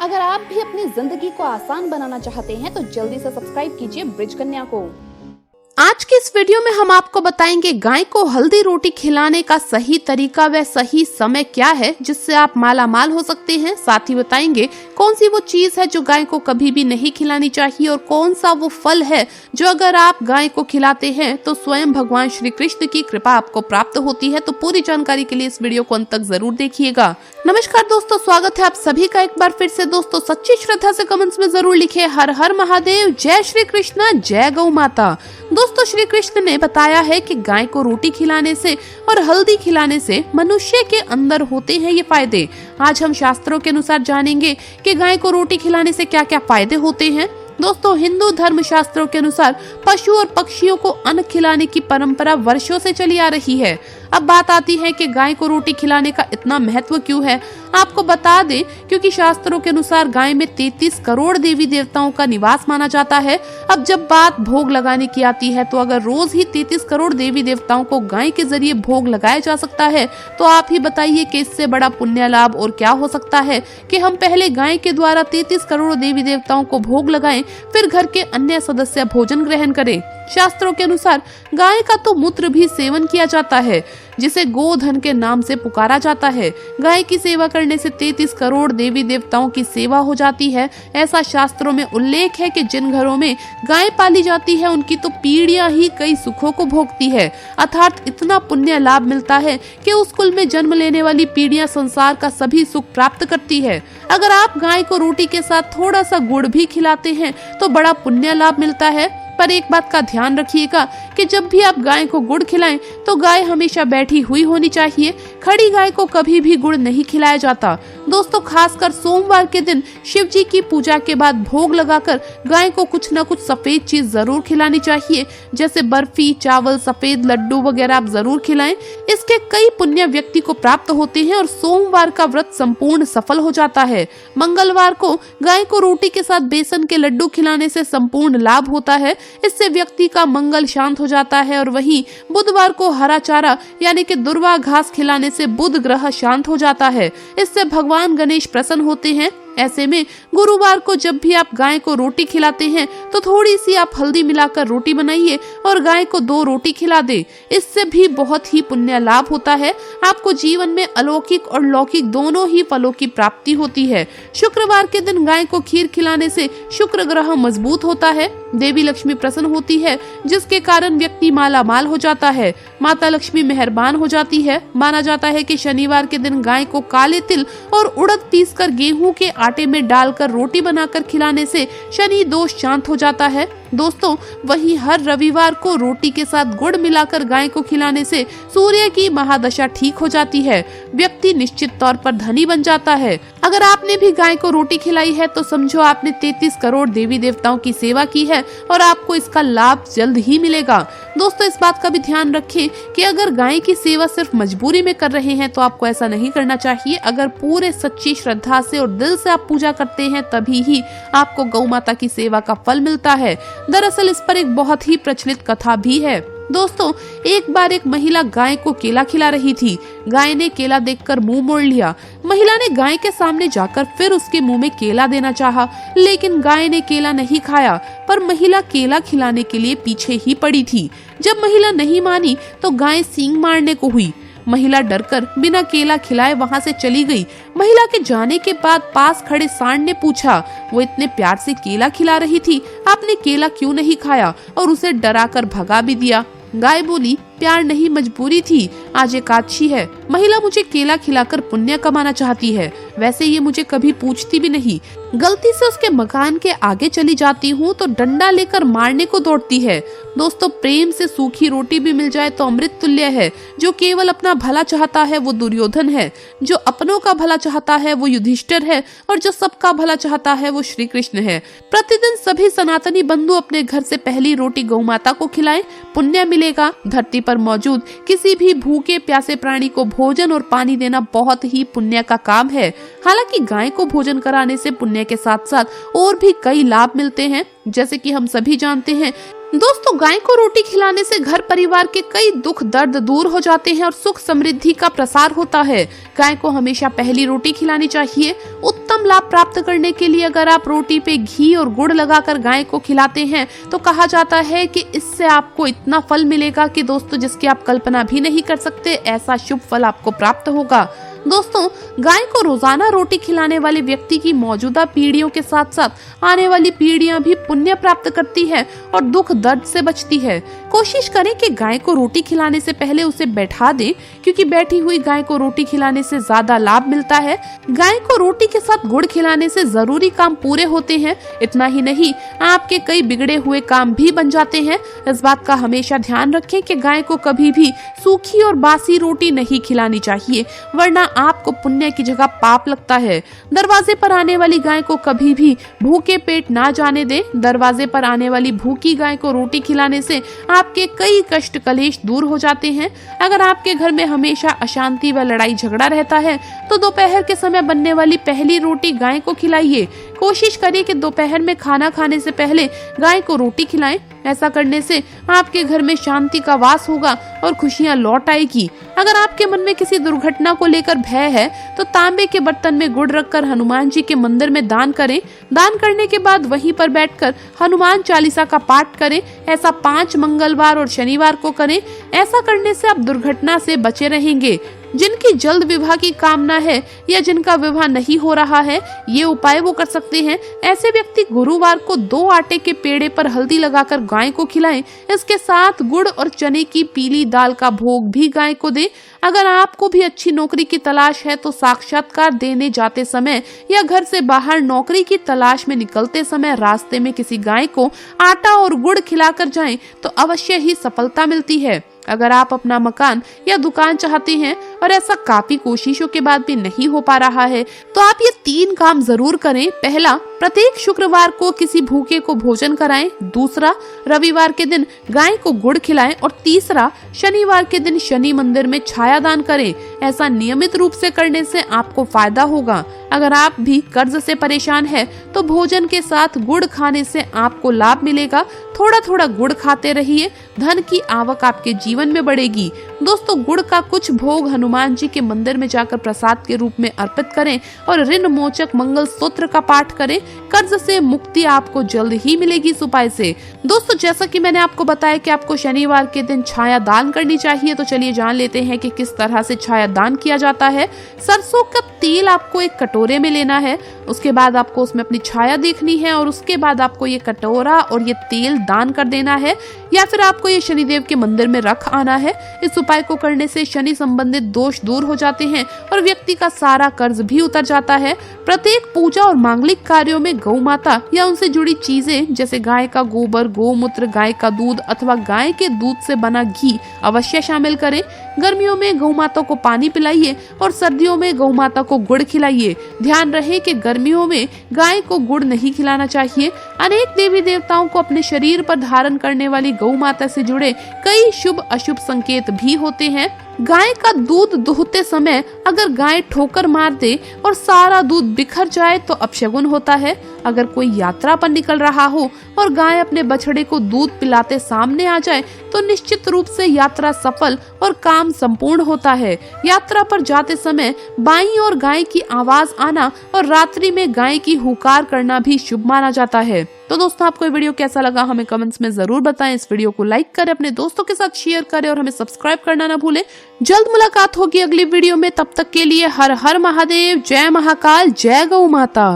अगर आप भी अपनी जिंदगी को आसान बनाना चाहते हैं तो जल्दी से सब्सक्राइब कीजिए ब्रिज कन्या को। आज के इस वीडियो में हम आपको बताएंगे गाय को हल्दी रोटी खिलाने का सही तरीका व सही समय क्या है जिससे आप माला माल हो सकते हैं। साथ ही बताएंगे कौन सी वो चीज है जो गाय को कभी भी नहीं खिलानी चाहिए और कौन सा वो फल है जो अगर आप गाय को खिलाते हैं तो स्वयं भगवान श्री कृष्ण की कृपा आपको प्राप्त होती है। तो पूरी जानकारी के लिए इस वीडियो को अंत तक जरूर देखिएगा। नमस्कार दोस्तों, स्वागत है आप सभी का एक बार फिर से। दोस्तों सच्ची श्रद्धा से कमेंट्स में जरूर लिखे हर हर महादेव, जय श्री कृष्ण, जय गौ माता। दोस्तों श्री कृष्ण ने बताया है कि गाय को रोटी खिलाने से और हल्दी खिलाने से मनुष्य के अंदर होते हैं ये फायदे। आज हम शास्त्रों के अनुसार जानेंगे कि गाय को रोटी खिलाने से क्या क्या फायदे होते हैं। दोस्तों हिंदू धर्म शास्त्रों के अनुसार पशु और पक्षियों को अन्न खिलाने की परंपरा वर्षों से चली आ रही है। अब बात आती है कि गाय को रोटी खिलाने का इतना महत्व क्यों है। आपको बता दें क्योंकि शास्त्रों के अनुसार गाय में 33 करोड़ देवी देवताओं का निवास माना जाता है। अब जब बात भोग लगाने की आती है तो अगर रोज ही 33 करोड़ देवी देवताओं को गाय के जरिए भोग लगाया जा सकता है तो आप ही बताइए कि इससे बड़ा पुण्य लाभ और क्या हो सकता है कि हम पहले गाय के द्वारा 33 करोड़ देवी देवताओं को भोग लगाएं, फिर घर के अन्य सदस्य भोजन ग्रहण करें। शास्त्रों के अनुसार गाय का तो मूत्र भी सेवन किया जाता है जिसे गोधन के नाम से पुकारा जाता है। गाय की सेवा करने से 33 करोड़ देवी देवताओं की सेवा हो जाती है। ऐसा शास्त्रों में उल्लेख है कि जिन घरों में गाय पाली जाती है उनकी तो पीढ़ियां ही कई सुखों को भोगती है, अर्थात इतना पुण्य लाभ मिलता है कि उस कुल में जन्म लेने वाली पीढ़ियां संसार का सभी सुख प्राप्त करती है। अगर आप गाय को रोटी के साथ थोड़ा सा गुड़ भी खिलाते हैं तो बड़ा पुण्य लाभ मिलता है। पर एक बात का ध्यान रखिएगा कि जब भी आप गाय को गुड़ खिलाएं तो गाय हमेशा बैठी हुई होनी चाहिए। खड़ी गाय को कभी भी गुड़ नहीं खिलाया जाता। दोस्तों खासकर सोमवार के दिन शिव जी की पूजा के बाद भोग लगाकर गाय को कुछ न कुछ सफेद चीज जरूर खिलानी चाहिए, जैसे बर्फी, चावल, सफेद लड्डू वगैरह आप जरूर खिलाएं। इसके कई पुण्य व्यक्ति को प्राप्त होते हैं और सोमवार का व्रत संपूर्ण सफल हो जाता है। मंगलवार को गाय को रोटी के साथ बेसन के लड्डू खिलाने से संपूर्ण लाभ होता है। इससे व्यक्ति का मंगल शांत हो जाता है। और वहीं बुधवार को हरा चारा यानी कि दुर्वा घास खिलाने से बुध ग्रह शांत हो जाता है। इससे भगवान गणेश प्रसन्न होते हैं। ऐसे में गुरुवार को जब भी आप गाय को रोटी खिलाते हैं तो थोड़ी सी आप हल्दी मिलाकर रोटी बनाइए और गाय को 2 रोटी खिला दे। इससे भी बहुत ही पुण्य लाभ होता है। आपको जीवन में अलौकिक और लौकिक दोनों ही फलों की प्राप्ति होती है। शुक्रवार के दिन गाय को खीर खिलाने से शुक्र ग्रह मजबूत होता है, देवी लक्ष्मी प्रसन्न होती है, जिसके कारण व्यक्ति माला माल हो जाता है, माता लक्ष्मी मेहरबान हो जाती है। माना जाता है कि शनिवार के दिन गाय को काले तिल और उड़द पीसकर गेहूं के आटे में डालकर रोटी बनाकर खिलाने से शनि दोष शांत हो जाता है। दोस्तों वहीं हर रविवार को रोटी के साथ गुड़ मिलाकर गाय को खिलाने से सूर्य की महादशा ठीक हो जाती है, व्यक्ति निश्चित तौर पर धनी बन जाता है। अगर आपने भी गाय को रोटी खिलाई है तो समझो आपने 33 करोड़ देवी देवताओं की सेवा की है और आपको इसका लाभ जल्द ही मिलेगा। दोस्तों इस बात का भी ध्यान रखें कि अगर गाय की सेवा सिर्फ मजबूरी में कर रहे हैं तो आपको ऐसा नहीं करना चाहिए। अगर पूरे सच्ची श्रद्धा से और दिल से आप पूजा करते हैं तभी ही आपको गौ माता की सेवा का फल मिलता है। दरअसल इस पर एक बहुत ही प्रचलित कथा भी है। दोस्तों एक बार एक महिला गाय को केला खिला रही थी। गाय ने केला देखकर मुंह मोड़ लिया। महिला ने गाय के सामने जाकर फिर उसके मुंह में केला देना चाहा, लेकिन गाय ने केला नहीं खाया। पर महिला केला खिलाने के लिए पीछे ही पड़ी थी। जब महिला नहीं मानी तो गाय सींग मारने को हुई। महिला डरकर बिना केला खिलाए वहां से चली गई। महिला के जाने के बाद पास खड़े सांड ने पूछा, वो इतने प्यार से केला खिला रही थी, आपने केला क्यों नहीं खाया? और उसे डराकर भगा भी दिया। गाय बोली, प्यार नहीं मजबूरी थी, आज एकादशी है। महिला मुझे केला खिलाकर पुण्य कमाना चाहती है, वैसे ये मुझे कभी पूछती भी नहीं। गलती से उसके मकान के आगे चली जाती हूँ तो डंडा लेकर मारने को दौड़ती है। दोस्तों प्रेम से सूखी रोटी भी मिल जाए तो अमृत तुल्य है। जो केवल अपना भला चाहता है वो दुर्योधन है, जो अपनों का भला चाहता है वो युधिष्ठिर है और जो सबका भला चाहता है वो श्री कृष्ण है। प्रतिदिन सभी सनातनी बंधु अपने घर से पहली रोटी गौ माता को खिलाएं, पुण्य मिलेगा। धरती पर मौजूद किसी भी भूखे प्यासे प्राणी को भोजन और पानी देना बहुत ही पुण्य का काम है। हालांकि गाय को भोजन कराने से पुण्य के साथ साथ और भी कई लाभ मिलते हैं, जैसे कि हम सभी जानते हैं। दोस्तों गाय को रोटी खिलाने से घर परिवार के कई दुख दर्द दूर हो जाते हैं और सुख समृद्धि का प्रसार होता है। गाय को हमेशा पहली रोटी खिलानी चाहिए। उत्तम अधिकतम लाभ प्राप्त करने के लिए अगर आप रोटी पे घी और गुड़ लगाकर गाय को खिलाते हैं तो कहा जाता है कि इससे आपको इतना फल मिलेगा कि दोस्तों जिसकी आप कल्पना भी नहीं कर सकते, ऐसा शुभ फल आपको प्राप्त होगा। दोस्तों, गाय को रोजाना रोटी खिलाने वाले व्यक्ति की मौजूदा पीढ़ियों के साथ साथ आने वाली पीढ़ियां भी पुण्य प्राप्त करती है और दुख दर्द से बचती है। कोशिश करें कि गाय को रोटी खिलाने से पहले उसे बैठा दें, क्योंकि बैठी हुई गाय को रोटी खिलाने से ज्यादा लाभ मिलता है। गाय को रोटी के साथ गुड़ खिलाने से जरूरी काम पूरे होते हैं। इतना ही नहीं, आपके कई बिगड़े हुए काम भी बन जाते हैं। इस बात का हमेशा ध्यान रखें कि गाय को कभी भी सूखी और बासी रोटी नहीं खिलानी चाहिए, वरना आपको पुण्य की जगह पाप लगता है। दरवाजे पर आने वाली गाय को कभी भी भूखे पेट ना जाने दें। दरवाजे पर आने वाली भूखी गाय को रोटी खिलाने से आपके कई कष्ट कलेश दूर हो जाते हैं। अगर आपके घर में हमेशा अशांति व लड़ाई झगड़ा रहता है तो दोपहर के समय बनने वाली पहली रोटी गाय को खिलाइए। कोशिश करिए कि दोपहर में खाना खाने से पहले गाय को रोटी खिलाएं। ऐसा करने से आपके घर में शांति का वास होगा और खुशियां लौट आएगी। अगर आपके मन में किसी दुर्घटना को लेकर भय है तो तांबे के बर्तन में गुड़ रखकर हनुमान जी के मंदिर में दान करें। दान करने के बाद वहीं पर बैठकर हनुमान चालीसा का पाठ करें। ऐसा 5 मंगलवार और शनिवार को करें। ऐसा करने से आप दुर्घटना से बचे रहेंगे। जिनकी जल्द विवाह की कामना है या जिनका विवाह नहीं हो रहा है, ये उपाय वो कर सकते हैं। ऐसे व्यक्ति गुरुवार को 2 आटे के पेड़े पर हल्दी लगाकर गाय को खिलाएं। इसके साथ गुड़ और चने की पीली दाल का भोग भी गाय को दें। अगर आपको भी अच्छी नौकरी की तलाश है तो साक्षात्कार देने जाते समय या घर से बाहर नौकरी की तलाश में निकलते समय रास्ते में किसी गाय को आटा और गुड़ खिलाकर जाएं तो अवश्य ही सफलता मिलती है। अगर आप अपना मकान या दुकान चाहते हैं और ऐसा काफी कोशिशों के बाद भी नहीं हो पा रहा है तो आप ये 3 काम जरूर करें। पहला, प्रत्येक शुक्रवार को किसी भूखे को भोजन कराएं। दूसरा, रविवार के दिन गाय को गुड़ खिलाएं। और तीसरा, शनिवार के दिन शनि मंदिर में छाया दान करें। ऐसा नियमित रूप से करने से आपको फायदा होगा। अगर आप भी कर्ज से परेशान है तो भोजन के साथ गुड़ खाने से आपको लाभ मिलेगा। थोड़ा थोड़ा गुड़ खाते रहिए, धन की आवक आपके जीवन में बढ़ेगी। दोस्तों, गुड़ का कुछ भोग हनुमान जी के मंदिर में जाकर प्रसाद के रूप में अर्पित करें और ऋण मोचक मंगल सूत्र का पाठ करें। कर्ज से मुक्ति आपको जल्द ही मिलेगी इस उपाय से। दोस्तों, जैसा कि मैंने आपको बताया कि आपको शनिवार के दिन छाया दान करनी चाहिए, तो चलिए जान लेते हैं कि किस तरह से छाया दान किया जाता है। सरसों का तेल आपको एक कटोरे में लेना है। उसके बाद आपको उसमें अपनी छाया देखनी है और उसके बाद आपको ये कटोरा और ये तेल दान कर देना है, या फिर आपको ये शनिदेव के मंदिर में रख आना है। इस उपाय को करने से शनि संबंधित दोष दूर हो जाते हैं और व्यक्ति का सारा कर्ज भी उतर जाता है। प्रत्येक पूजा और मांगलिक कार्यों में गौ माता या उनसे जुड़ी चीजें जैसे गाय का गोबर, गोमूत्र, गाय का दूध अथवा गाय के दूध से बना घी अवश्य शामिल करें। गर्मियों में गौ माता को पानी पिलाइए और सर्दियों में गौ माता को गुड़ खिलाइए। ध्यान रहे कि गर्मियों में गाय को गुड़ नहीं खिलाना चाहिए। अनेक देवी देवताओं को अपने शरीर पर धारण करने वाली गौ माता से जुड़े कई शुभ अशुभ संकेत भी होते हैं। गाय का दूध दूहते समय अगर गाय ठोकर मार दे और सारा दूध बिखर जाए तो अपशगुन होता है। अगर कोई यात्रा पर निकल रहा हो और गाय अपने बछड़े को दूध पिलाते सामने आ जाए तो निश्चित रूप से यात्रा सफल और काम संपूर्ण होता है। यात्रा पर जाते समय बाईं ओर गाय की आवाज आना और रात्रि में गाय की हुकार करना भी शुभ माना जाता है। तो दोस्तों, आपको ये वीडियो कैसा लगा हमें कमेंट्स में जरूर बताएं। इस वीडियो को लाइक करें, अपने दोस्तों के साथ शेयर करें और हमें सब्सक्राइब करना ना भूलें। जल्द मुलाकात होगी अगली वीडियो में। तब तक के लिए हर हर महादेव, जय महाकाल, जय गौ माता।